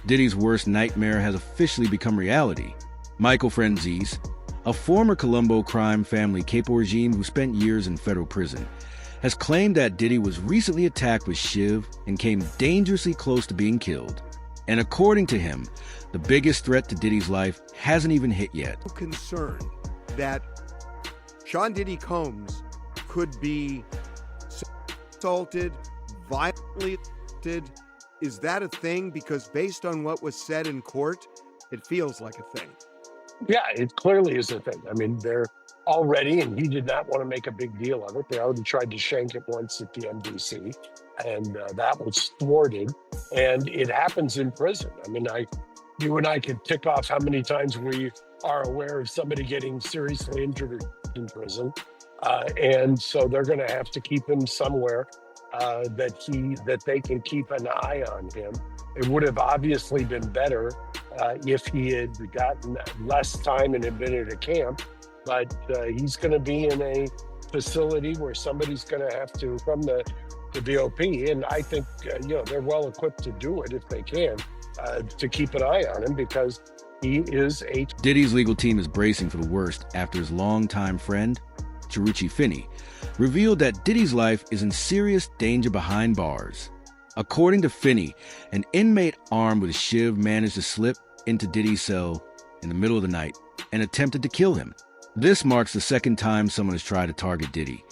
Diddy's worst nightmare has officially become reality. Michael Franzese, a former Colombo crime family capo regime who spent years in federal prison, has claimed that Diddy was recently attacked with Shiv and came dangerously close to being killed. And according to him, the biggest threat to Diddy's life hasn't even hit yet. Concerned that Sean Diddy Combs could be assaulted, violently assaulted. Is that a thing? Because based on what was said in court, it feels like a thing. Yeah, it clearly is a thing. I mean, they're already, and he did not want to make a big deal of it. They already tried to shank it once at the MDC, and that was thwarted. And it happens in prison. I mean, you and I could tick off how many times we are aware of somebody getting seriously injured in prison. And so they're going to have to keep him somewhere that they can keep an eye on him. It would have obviously been better if he had gotten less time and had been at a camp, but he's going to be in a facility where somebody's going to have to, from the BOP, and I think they're well equipped to do it if they can, to keep an eye on him because he is a... Diddy's legal team is bracing for the worst after his longtime friend, Chiruchi Finney, revealed that Diddy's life is in serious danger behind bars. According to Finney, an inmate armed with a shiv managed to slip into Diddy's cell in the middle of the night and attempted to kill him. This marks the second time someone has tried to target Diddy,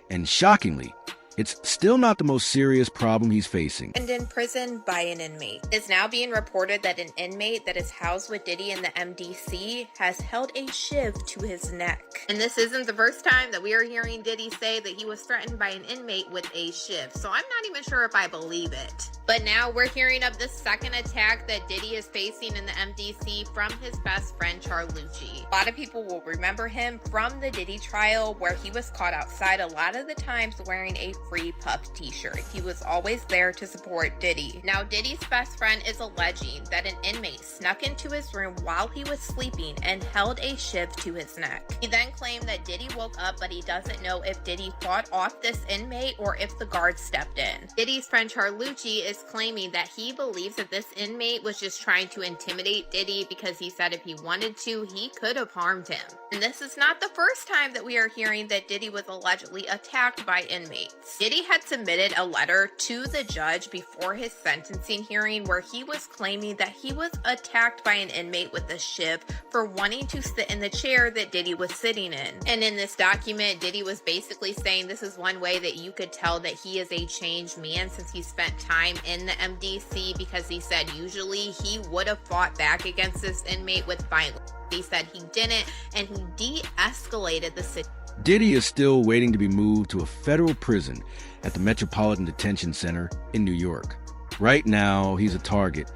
and shockingly, it's still not the most serious problem he's facing. And in prison by an inmate. It's now being reported that an inmate that is housed with Diddy in the MDC has held a shiv to his neck. And this isn't the first time that we are hearing Diddy say that he was threatened by an inmate with a shiv, so I'm not even sure if I believe it. But now we're hearing of the second attack that Diddy is facing in the MDC from his best friend Charlucci. A lot of people will remember him from the Diddy trial where he was caught outside a lot of the times wearing a Free Pup t-shirt. He was always there to support Diddy. Now Diddy's best friend is alleging that an inmate snuck into his room while he was sleeping and held a shiv to his neck. He then claimed that Diddy woke up, but he doesn't know if Diddy fought off this inmate or if the guard stepped in. Diddy's friend Charlucci is claiming that he believes that this inmate was just trying to intimidate Diddy because he said if he wanted to, he could have harmed him. And this is not the first time that we are hearing that Diddy was allegedly attacked by inmates. Diddy had submitted a letter to the judge before his sentencing hearing where he was claiming that he was attacked by an inmate with a shiv for wanting to sit in the chair that Diddy was sitting in. And in this document, Diddy was basically saying this is one way that you could tell that he is a changed man since he spent time in the MDC, because he said usually he would have fought back against this inmate with violence. He said he didn't, and he de-escalated the situation. Diddy is still waiting to be moved to a federal prison at the Metropolitan Detention Center in New York. Right now, he's a target,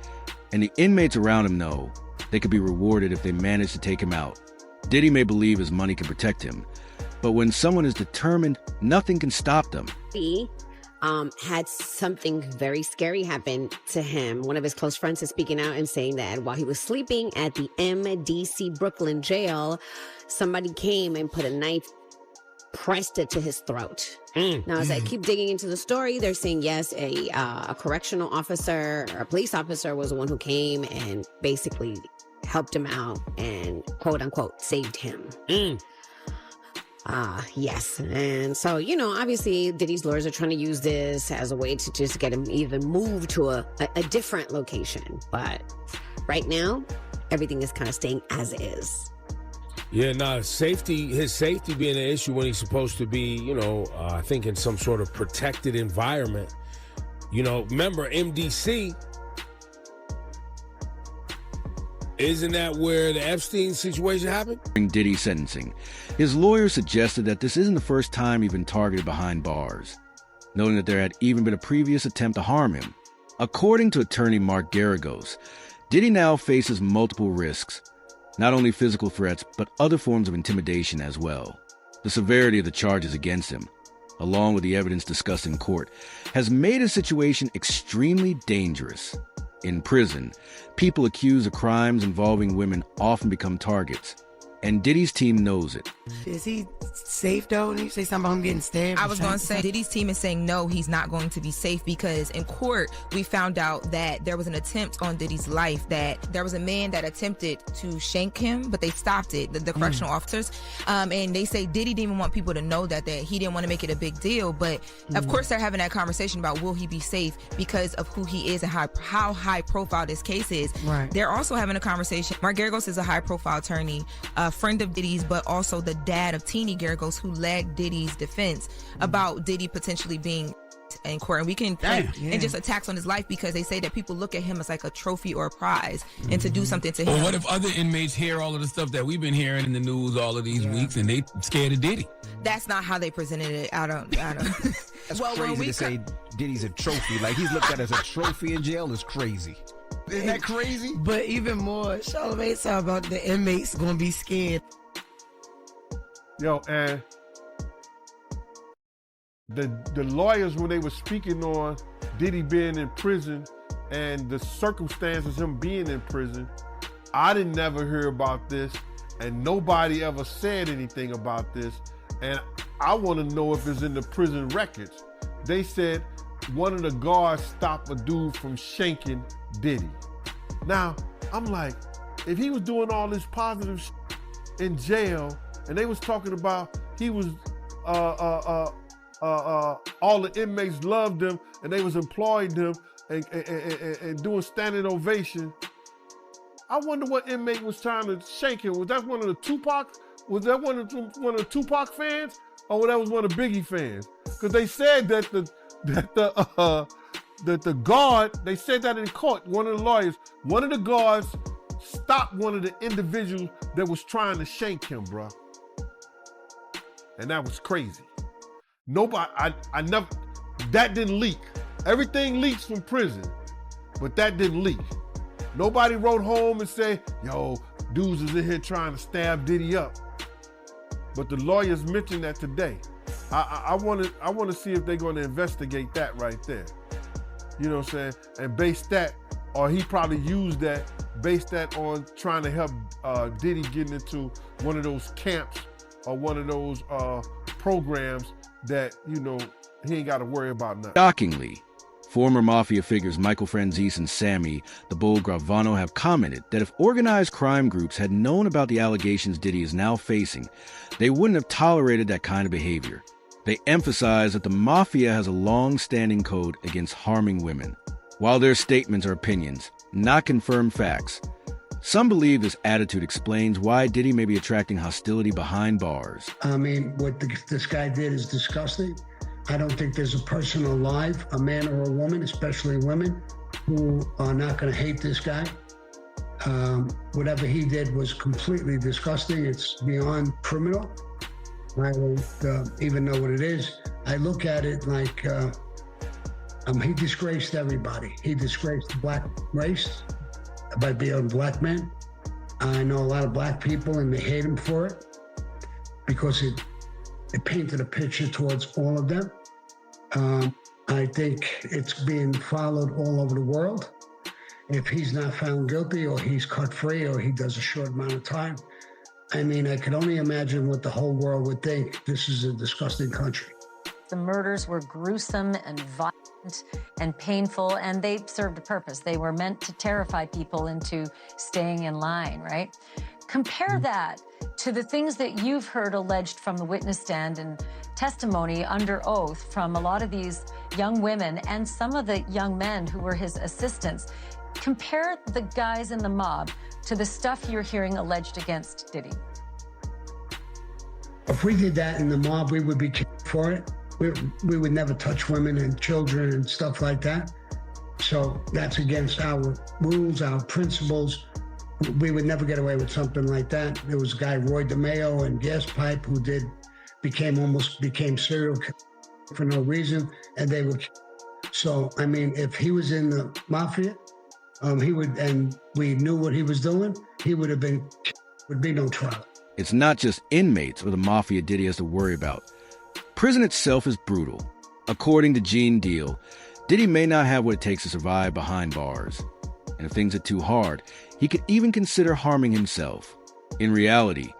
and the inmates around him know they could be rewarded if they manage to take him out. Diddy may believe his money can protect him, but when someone is determined, nothing can stop them. He had something very scary happen to him. One of his close friends is speaking out and saying that while he was sleeping at the MDC Brooklyn jail, somebody came and put a knife, pressed it to his throat. Now, as I keep digging into the story, they're saying, yes, a correctional officer or a police officer was the one who came and basically helped him out and, quote unquote, saved him. Yes. And so, obviously Diddy's lawyers are trying to use this as a way to just get him even moved to a different location. But right now, everything is kind of staying as is. Yeah, his safety being an issue when he's supposed to be, I think in some sort of protected environment. Remember MDC, isn't that where the Epstein situation happened? During Diddy's sentencing, his lawyer suggested that this isn't the first time he'd been targeted behind bars, noting that there had even been a previous attempt to harm him. According to attorney Mark Garagos, Diddy now faces multiple risks, not only physical threats, but other forms of intimidation as well. The severity of the charges against him, along with the evidence discussed in court, has made his situation extremely dangerous. In prison, people accused of crimes involving women often become targets, and Diddy's team knows it. Is he safe though? Did you say something about him getting stabbed? I was going to say Diddy's team is saying no, he's not going to be safe, because in court we found out that there was an attempt on Diddy's life, that there was a man that attempted to shank him, but they stopped it, the correctional officers. And they say Diddy didn't even want people to know that he didn't want to make it a big deal. But of course they're having that conversation about will he be safe because of who he is and how high profile this case is. Right. They're also having a conversation. Mark Geragos is a high profile attorney, a friend of Diddy's, but also the dad of Teeny Geragos, who led Diddy's defense about Diddy potentially being in court. And we can and just attacks on his life, because they say that people look at him as like a trophy or a prize, and to do something to him. Well, what if other inmates hear all of the stuff that we've been hearing in the news all of these weeks, and they scared of Diddy? That's not how they presented it. I don't. That's crazy to say Diddy's a trophy. Like, he's looked at as a trophy in jail is crazy. Isn't that crazy? But even more, Charlamagne talking about the inmates gonna be scared. Yo, and the lawyers, when they were speaking on Diddy being in prison and the circumstances of him being in prison, I didn't never hear about this, and nobody ever said anything about this. And I want to know if it's in the prison records. They said one of the guards stopped a dude from shanking Diddy. Now, I'm like, if he was doing all this positive in jail, and they was talking about he was, all the inmates loved him, and they was employing him and doing standing ovation, I wonder what inmate was trying to shank him. Was that one of the Tupac? Was that one of the Tupac fans, or that was one of Biggie fans? Because they said that the guard, they said that in court, one of the lawyers, one of the guards stopped one of the individuals that was trying to shank him, bro. And that was crazy. Nobody, I never, that didn't leak. Everything leaks from prison, but that didn't leak. Nobody wrote home and said, yo, dudes is in here trying to stab Diddy up. But the lawyers mentioned that today. I want to see if they're going to investigate that right there. You know what I'm saying? And base that, or he probably used that, base that on trying to help Diddy getting into one of those camps or one of those programs that, you know, he ain't got to worry about nothing. Shockingly, former mafia figures Michael Franzese and Sammy the Bull Gravano have commented that if organized crime groups had known about the allegations Diddy is now facing, they wouldn't have tolerated that kind of behavior. They emphasize that the mafia has a long-standing code against harming women. While their statements are opinions, not confirmed facts, some believe this attitude explains why Diddy may be attracting hostility behind bars. I mean, what this guy did is disgusting. I don't think there's a person alive, a man or a woman, especially women, who are not going to hate this guy. Whatever he did was completely disgusting. It's beyond criminal. I don't even know what it is. I look at it like he disgraced everybody. He disgraced the black race by being a black man. I know a lot of black people, and they hate him for it because it painted a picture towards all of them. I think it's being followed all over the world. If he's not found guilty, or he's cut free, or he does a short amount of time, I mean, I could only imagine what the whole world would think. This is a disgusting country. The murders were gruesome and violent and painful, and they served a purpose. They were meant to terrify people into staying in line, right? Compare that to the things that you've heard alleged from the witness stand and testimony under oath from a lot of these young women and some of the young men who were his assistants. Compare the guys in the mob to the stuff you're hearing alleged against Diddy. If we did that in the mob, we would be killed for it. We would never touch women and children and stuff like that. So that's against our rules, our principles. We would never get away with something like that. There was a guy, Roy DeMeo and Gas Pipe, who became serial killer for no reason, and they were. So, I mean, if he was in the mafia, he would, and we knew what he was doing, he would be no trial. It's not just inmates or the mafia Diddy has to worry about. Prison itself is brutal. According to Gene Deal, Diddy may not have what it takes to survive behind bars. And if things are too hard, he could even consider harming himself. In reality,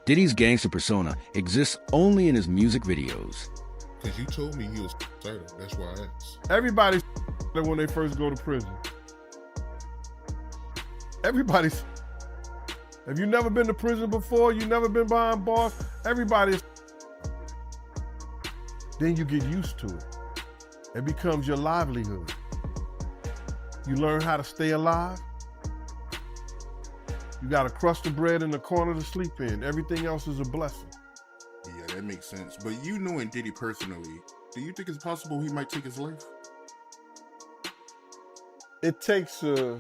Diddy's gangster persona exists only in his music videos. Because you told me he was certain. That's why I asked. Everybody's when they first go to prison. Everybody's. Have you never been to prison before? You never been behind bars? Everybody's. Then you get used to it. It becomes your livelihood. You learn how to stay alive. You got a crust of bread in the corner to sleep in. Everything else is a blessing. Yeah, that makes sense. But you knowing Diddy personally, do you think it's possible he might take his life? It takes a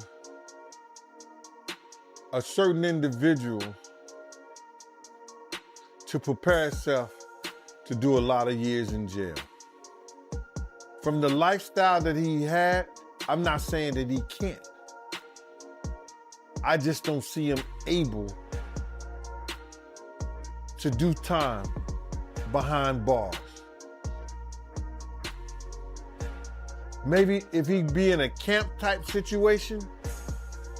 certain individual to prepare himself to do a lot of years in jail. From the lifestyle that he had, I'm not saying that he can't. I just don't see him able to do time behind bars. Maybe if he be in a camp type situation,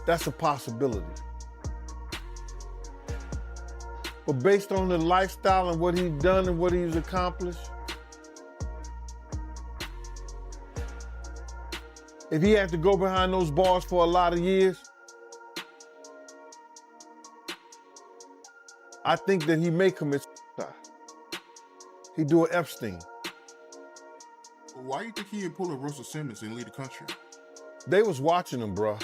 that's a possibility. But based on the lifestyle and what he's done and what he's accomplished, if he had to go behind those bars for a lot of years, I think that he may commit suicide. He do an Epstein. Why do you think he didn't pull a Russell Simmons and leave the country? They was watching him, bro.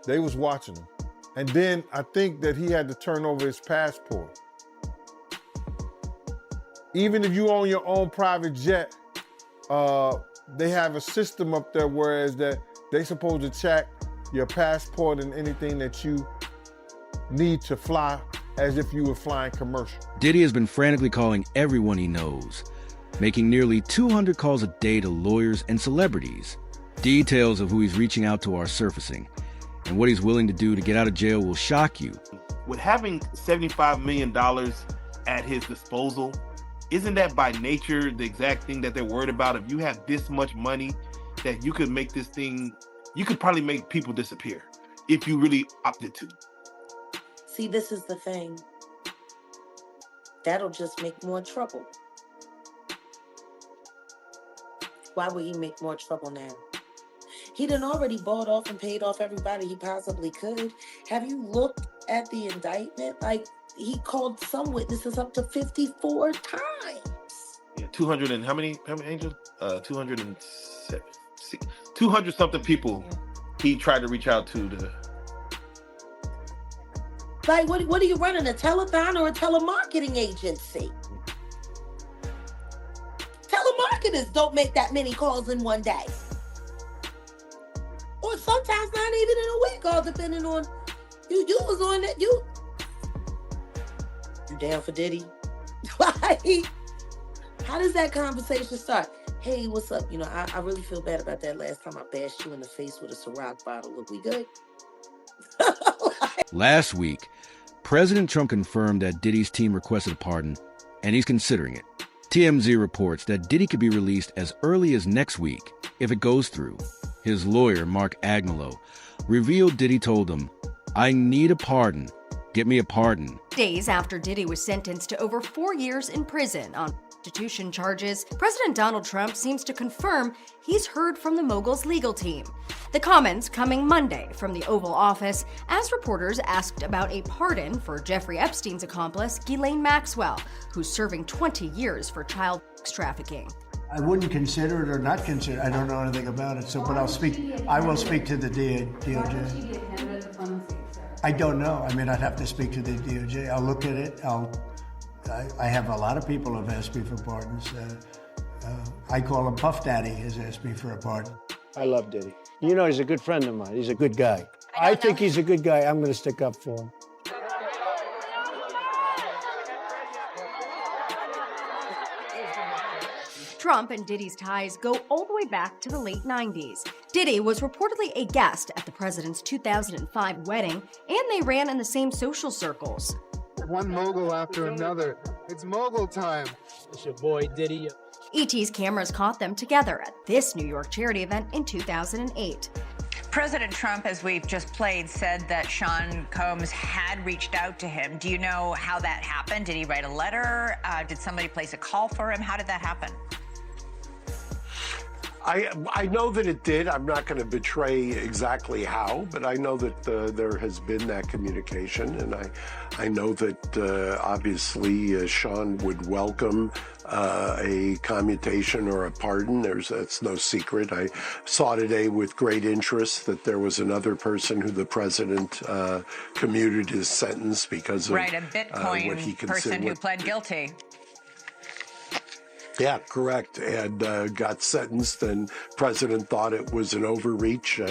They was watching him. And then I think that he had to turn over his passport. Even if you own your own private jet, they have a system up there whereas that they supposed to check your passport and anything that you need to fly as if you were flying commercial. Diddy has been frantically calling everyone he knows, making nearly 200 calls a day to lawyers and celebrities. Details of who he's reaching out to are surfacing, and what he's willing to do to get out of jail will shock you. With having $75 million at his disposal, isn't that by nature the exact thing that they're worried about? If you have this much money, that you could make this thing, you could probably make people disappear if you really opted to. See, this is the thing. That'll just make more trouble. Why would he make more trouble now? He done already bought off and paid off everybody he possibly could. Have you looked at the indictment? Like, he called some witnesses up to 54 times. Yeah, 200 and how many angels? 200 something people he tried to reach out to. Like, what are you running, a telethon or a telemarketing agency? Telemarketers don't make that many calls in one day. Or sometimes not even in a week, all depending on you was on that. You down for Diddy? Like, how does that conversation start? Hey, what's up? You know, I really feel bad about that last time I bashed you in the face with a Ciroc bottle. Look, we good? Last week, President Trump confirmed that Diddy's team requested a pardon, and he's considering it. TMZ reports that Diddy could be released as early as next week if it goes through. His lawyer, Mark Agnello, revealed Diddy told him, "I need a pardon. Get me a pardon." Days after Diddy was sentenced to over 4 years in prison on prostitution charges, President Donald Trump seems to confirm he's heard from the mogul's legal team. The comments coming Monday from the Oval Office as reporters asked about a pardon for Jeffrey Epstein's accomplice, Ghislaine Maxwell, who's serving 20 years for child sex trafficking. I wouldn't consider it or not consider it. I don't know anything about it, but I will speak to the DOJ. I don't know. I mean, I'd have to speak to the DOJ. I'll look at it. I have a lot of people have asked me for pardons. I call him Puff Daddy has asked me for a pardon. I love Diddy. You know, he's a good friend of mine. He's a good guy. I think he's a good guy. I'm going to stick up for him. Trump and Diddy's ties go all the way back to the late 90s. Diddy was reportedly a guest at the president's 2005 wedding, and they ran in the same social circles. One mogul after another. It's mogul time. It's your boy Diddy. ET's cameras caught them together at this New York charity event in 2008. President Trump, as we've just played, said that Sean Combs had reached out to him. Do you know how that happened? Did he write a letter? Did somebody place a call for him? How did that happen? I know that it did. I'm not going to betray exactly how, but I know that there has been that communication, and I know that obviously Sean would welcome a commutation or a pardon. That's no secret. I saw today with great interest that there was another person who the president commuted his sentence because of right, a Bitcoin what he person who pled guilty. Yeah, correct. And got sentenced, and president thought it was an overreach.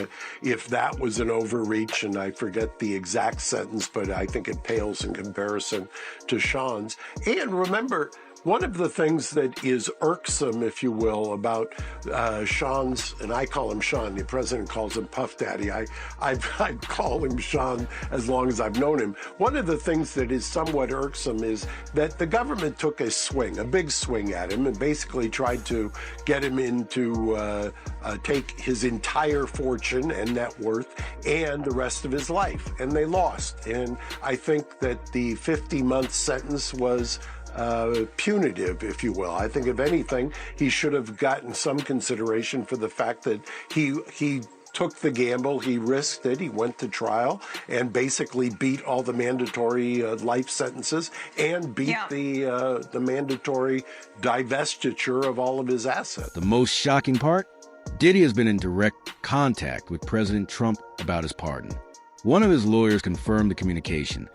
If that was an overreach, and I forget the exact sentence, but I think it pales in comparison to Sean's. And remember, one of the things that is irksome, if you will, about Sean's, and I call him Sean, the president calls him Puff Daddy. I call him Sean as long as I've known him. One of the things that is somewhat irksome is that the government took a big swing at him, and basically tried to get him into take his entire fortune and net worth and the rest of his life. And they lost. And I think that the 50-month sentence was punitive, if you will. I think, if anything, he should have gotten some consideration for the fact that he took the gamble, he risked it, he went to trial, and basically beat all the mandatory life sentences and beat the mandatory divestiture of all of his assets. The most shocking part? Diddy has been in direct contact with President Trump about his pardon. One of his lawyers confirmed the communication,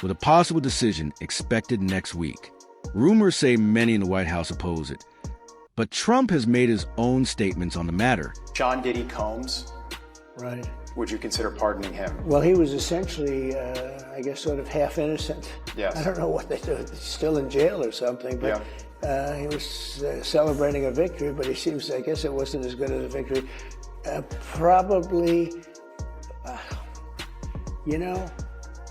with a possible decision expected next week. Rumors say many in the White House oppose it, but Trump has made his own statements on the matter. John Diddy Combs, Right. would you consider pardoning him? Well, he was essentially, I guess, sort of half innocent. Yes. I don't know what they do. He's still in jail or something, but he was celebrating a victory, but he seems, I guess it wasn't as good as a victory. Probably,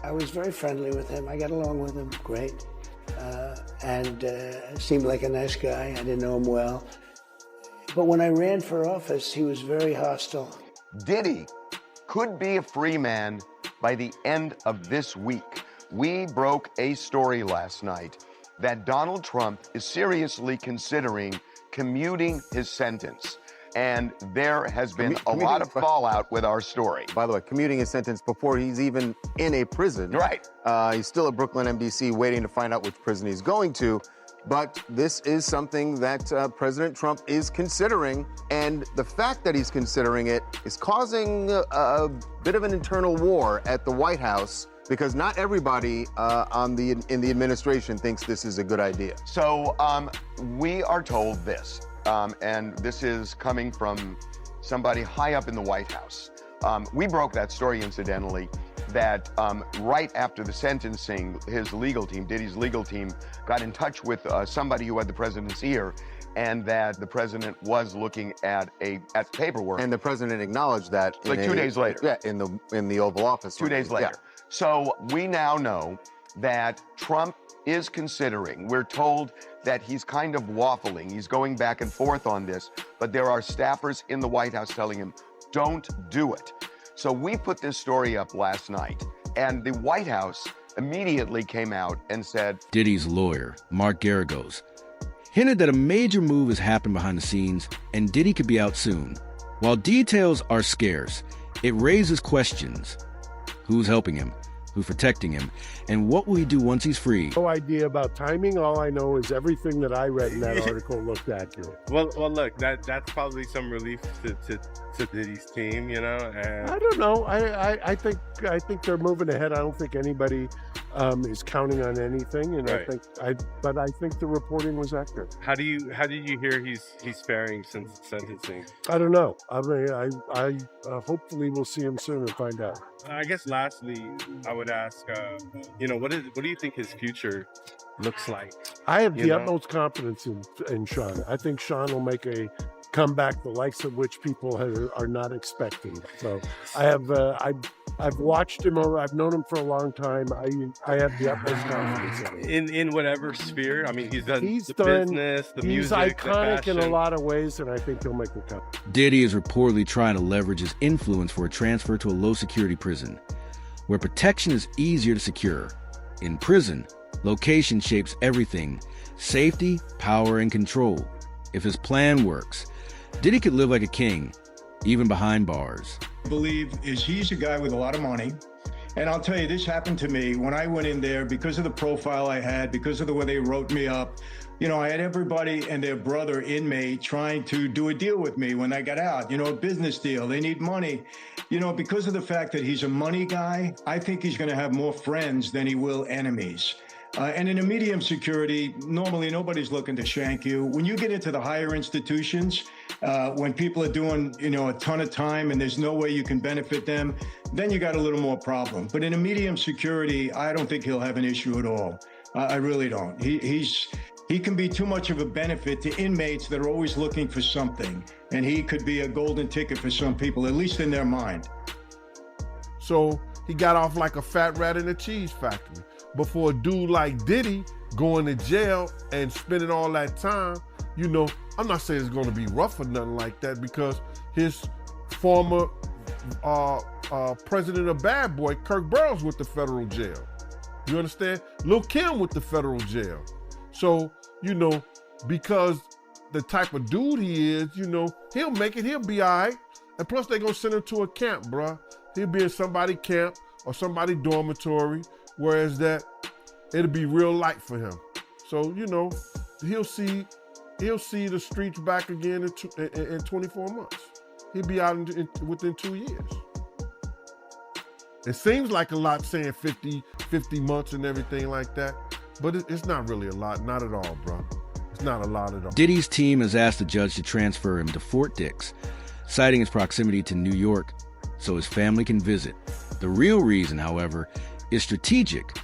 I was very friendly with him. I got along with him great. And seemed like a nice guy. I didn't know him well. But when I ran for office, he was very hostile. Diddy could be a free man by the end of this week. We broke a story last night that Donald Trump is seriously considering commuting his sentence. And there has been a lot of fallout with our story. By the way, commuting his sentence before he's even in a prison. Right. He's still at Brooklyn MDC waiting to find out which prison he's going to. But this is something that President Trump is considering. And the fact that he's considering it is causing a bit of an internal war at the White House, because not everybody in the administration thinks this is a good idea. So we are told this. And this is coming from somebody high up in the White House. We broke that story, incidentally, that right after the sentencing, his legal team, Diddy's legal team, got in touch with somebody who had the president's ear, and that the president was looking at paperwork. And the president acknowledged that like 2 days later. Yeah, in the Oval Office. 2 days later. Yeah. So we now know that Trump is considering, we're told that he's kind of waffling, he's going back and forth on this, but there are staffers in the White House telling him, don't do it. So we put this story up last night, and the White House immediately came out and said, Diddy's lawyer, Mark Garagos, hinted that a major move has happened behind the scenes and Diddy could be out soon. While details are scarce, it raises questions. Who's helping him? Who's protecting him? And what will he do once he's free? No idea about timing. All I know is everything that I read in that article looked accurate. Well, look, that's probably some relief to Diddy's team, And I don't know. I think they're moving ahead. I don't think anybody is counting on anything, and right. I think the reporting was accurate. How did you hear he's faring since sentencing? I don't know. I mean, I hopefully we'll see him soon and find out. I guess lastly, I would ask, what do you think his future looks like? I have the utmost confidence in Sean. I think Sean will make a comeback, the likes of which people are not expecting. So I I've watched him over. I've known him for a long time. I have the utmost confidence in him. In whatever sphere. I mean, he's done business, the he's music, iconic the in a fashion. lot of ways, and I think he'll make the cut. Diddy is reportedly trying to leverage his influence for a transfer to a low-security prison, where protection is easier to secure. In prison, location shapes everything: safety, power, and control. If his plan works, Diddy could live like a king, even behind bars. Believe is he's a guy with a lot of money. And I'll tell you, this happened to me when I went in there because of the profile I had, because of the way they wrote me up. You know, I had everybody and their brother inmate trying to do a deal with me when I got out, a business deal. They need money. Because of the fact that he's a money guy, I think he's going to have more friends than he will enemies. And in a medium security, normally nobody's looking to shank you. When you get into the higher institutions, when people are doing, a ton of time and there's no way you can benefit them, then you got a little more problem. But in a medium security, I don't think he'll have an issue at all. I really don't. He can be too much of a benefit to inmates that are always looking for something. And he could be a golden ticket for some people, at least in their mind. So he got off like a fat rat in a cheese factory. But for a dude like Diddy going to jail and spending all that time, I'm not saying it's going to be rough or nothing like that, because his former president of Bad Boy, Kirk Burrows, with the federal jail. You understand? Lil' Kim with the federal jail. So, because the type of dude he is, he'll make it, he'll be all right. And plus they going to send him to a camp, bruh. He'll be in somebody camp or somebody dormitory, whereas that it'll be real light for him. So, he'll see the streets back again in 24 months. He'll be out within 2 years. It seems like a lot saying 50 months and everything like that, but it's not really a lot, not at all, bro. It's not a lot at all. Diddy's team has asked the judge to transfer him to Fort Dix, citing his proximity to New York so his family can visit. The real reason, however, is strategic.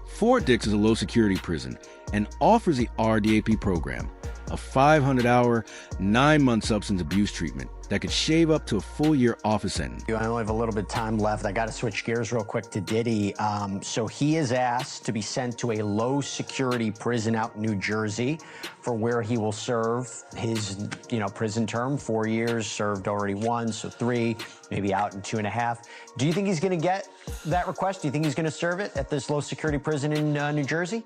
Fort Dix is a low-security prison and offers the RDAP program, a 500-hour, 9-month substance abuse treatment that could shave up to a full-year office sentence. I only have a little bit of time left. I got to switch gears real quick to Diddy. So he is asked to be sent to a low-security prison out in New Jersey for where he will serve his, prison term. 4 years, served already 1, so 3, maybe out in 2.5. Do you think he's going to get that request? Do you think he's going to serve it at this low-security prison in New Jersey?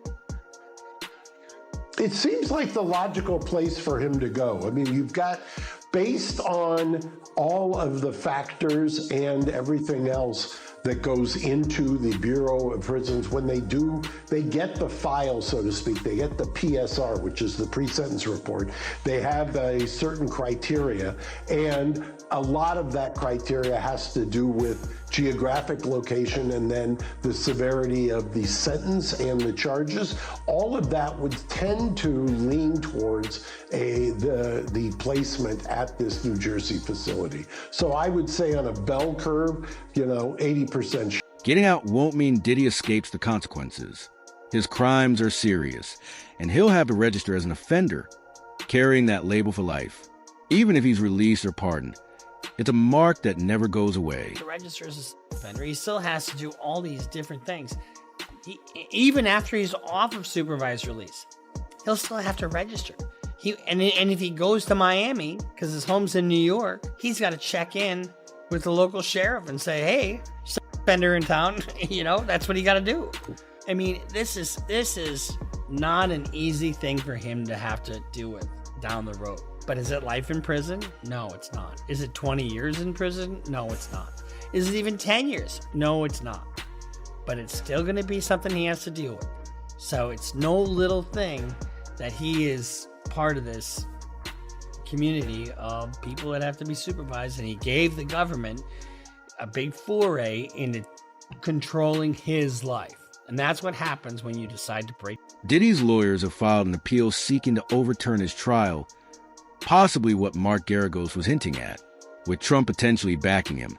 It seems like the logical place for him to go. I mean, you've got, based on all of the factors and everything else that goes into the Bureau of Prisons, when they get the file, so to speak, they get the PSR, which is the pre-sentence report. They have a certain criteria, and a lot of that criteria has to do with geographic location and then the severity of the sentence and the charges. All of that would tend to lean towards the placement at this New Jersey facility. So I would say on a bell curve, 80%. Getting out won't mean Diddy escapes the consequences. His crimes are serious, and he'll have to register as an offender, carrying that label for life, even if he's released or pardoned. It's a mark that never goes away. To register as a offender, he still has to do all these different things. Even after he's off of supervised release, he'll still have to register. And if he goes to Miami, because his home's in New York, he's got to check in with the local sheriff and say, hey, offender in town, that's what he got to do. I mean, this is not an easy thing for him to have to deal with down the road. But is it life in prison? No, it's not. Is it 20 years in prison? No, it's not. Is it even 10 years? No, it's not. But it's still going to be something he has to deal with. So it's no little thing that he is part of this community of people that have to be supervised, and he gave the government a big foray into controlling his life. And that's what happens when you decide to break. Diddy's lawyers have filed an appeal seeking to overturn his trial, possibly what Mark Garagos was hinting at, with Trump potentially backing him.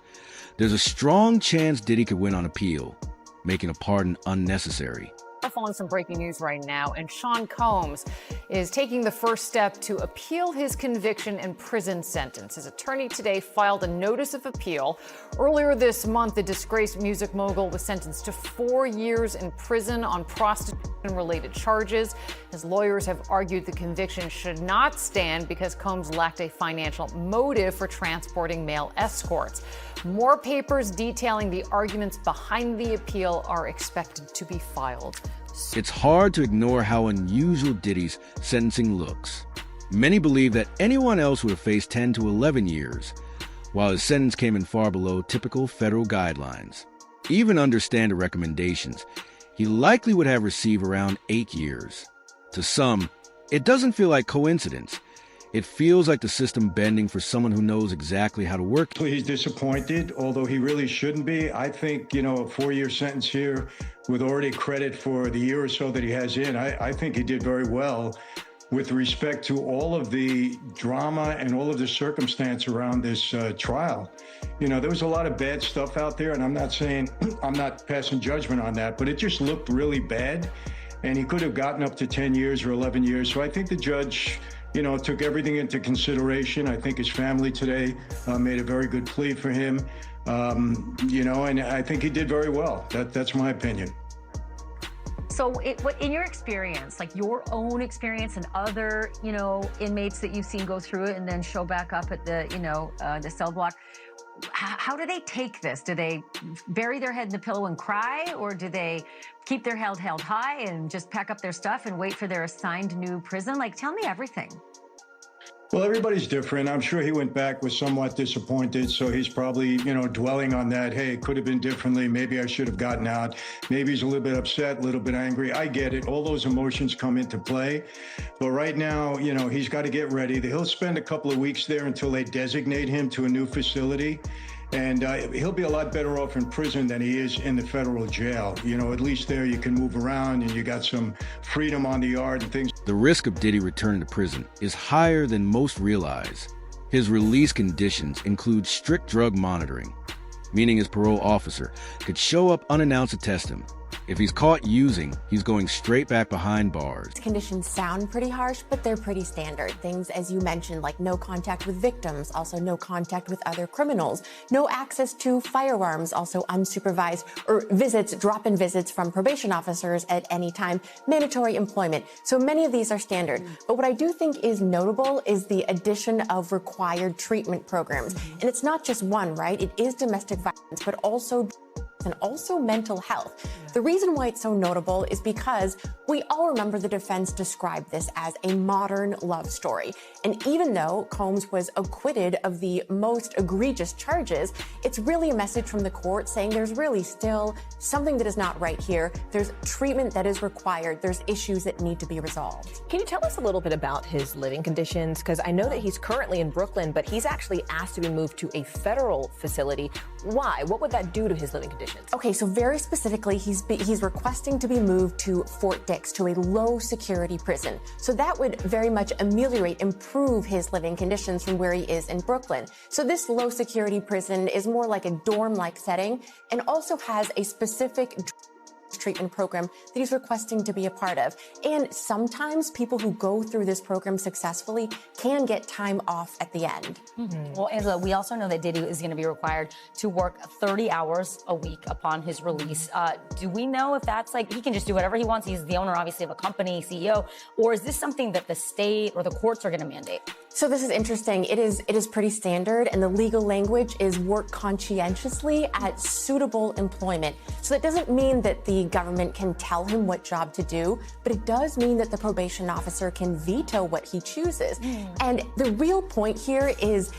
There's a strong chance Diddy could win on appeal, making a pardon unnecessary. A following some breaking news right now, and Sean Combs is taking the first step to appeal his conviction and prison sentence. His attorney today filed a notice of appeal. Earlier this month, the disgraced music mogul was sentenced to 4 years in prison on prostitution-related charges. His lawyers have argued the conviction should not stand because Combs lacked a financial motive for transporting male escorts. More papers detailing the arguments behind the appeal are expected to be filed. It's hard to ignore how unusual Diddy's sentencing looks. Many believe that anyone else would have faced 10 to 11 years, while his sentence came in far below typical federal guidelines. Even under standard recommendations, he likely would have received around 8 years. To some, it doesn't feel like coincidence. It feels like the system bending for someone who knows exactly how to work. He's disappointed, although he really shouldn't be. I think, a 4-year sentence here with already credit for the year or so that he has in, I think he did very well with respect to all of the drama and all of the circumstance around this trial. There was a lot of bad stuff out there, and I'm not saying, I'm not passing judgment on that, but it just looked really bad, and he could have gotten up to 10 years or 11 years. So I think the judge took everything into consideration. I think his family today made a very good plea for him, and I think he did very well. That's my opinion. So in your experience, like your own experience and other, inmates that you've seen go through it and then show back up at the, the cell block, how do they take this? Do they bury their head in the pillow and cry, or do they keep their head held high and just pack up their stuff and wait for their assigned new prison? Like, tell me everything. Well, everybody's different. I'm sure he went back was somewhat disappointed, so he's probably, dwelling on that. Hey, it could have been differently. Maybe I should have gotten out. Maybe he's a little bit upset, a little bit angry. I get it. All those emotions come into play. But right now, he's got to get ready. He'll spend a couple of weeks there until they designate him to a new facility. And he'll be a lot better off in prison than he is in the federal jail. At least there you can move around and you got some freedom on the yard and things. The risk of Diddy returning to prison is higher than most realize. His release conditions include strict drug monitoring, meaning his parole officer could show up unannounced to test him. If he's caught using, he's going straight back behind bars. Conditions sound pretty harsh, but they're pretty standard. Things, as you mentioned, like no contact with victims, also no contact with other criminals, no access to firearms, also unsupervised, or visits, drop-in visits from probation officers at any time, mandatory employment. So many of these are standard. But what I do think is notable is the addition of required treatment programs. And it's not just one, right? It is domestic violence, but also mental health. The reason why it's so notable is because we all remember the defense described this as a modern love story. And even though Combs was acquitted of the most egregious charges, it's really a message from the court saying there's really still something that is not right here. There's treatment that is required. There's issues that need to be resolved. Can you tell us a little bit about his living conditions? Because I know that he's currently in Brooklyn, but he's actually asked to be moved to a federal facility. Why? What would that do to his living conditions? Okay, so very specifically, he's requesting to be moved to Fort Dix, to a low security prison. So that would very much improve his living conditions from where he is in Brooklyn. So this low security prison is more like a dorm-like setting and also has a specific treatment program that he's requesting to be a part of. And sometimes people who go through this program successfully can get time off at the end. Mm-hmm. Well, Angela, we also know that Diddy is going to be required to work 30 hours a week upon his release. Do we know if that's he can just do whatever he wants? He's the owner, obviously, of a company, CEO. Or is this something that the state or the courts are going to mandate? So this is interesting. It is pretty standard, and the legal language is work conscientiously at suitable employment. So that doesn't mean that the government can tell him what job to do, but it does mean that the probation officer can veto what he chooses. And the real point here is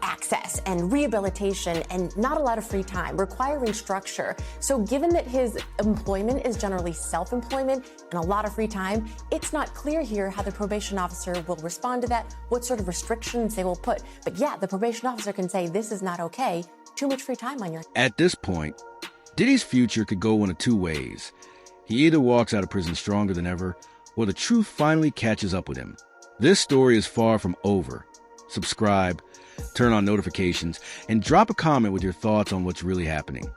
access and rehabilitation and not a lot of free time, requiring structure. So given that his employment is generally self-employment and a lot of free time, it's not clear here how the probation officer will respond to that, what sort of restrictions they will put. But yeah, the probation officer can say, this is not okay, too much free time on your... At this point, Diddy's future could go one of two ways. He either walks out of prison stronger than ever, or the truth finally catches up with him. This story is far from over. Subscribe, turn on notifications, and drop a comment with your thoughts on what's really happening.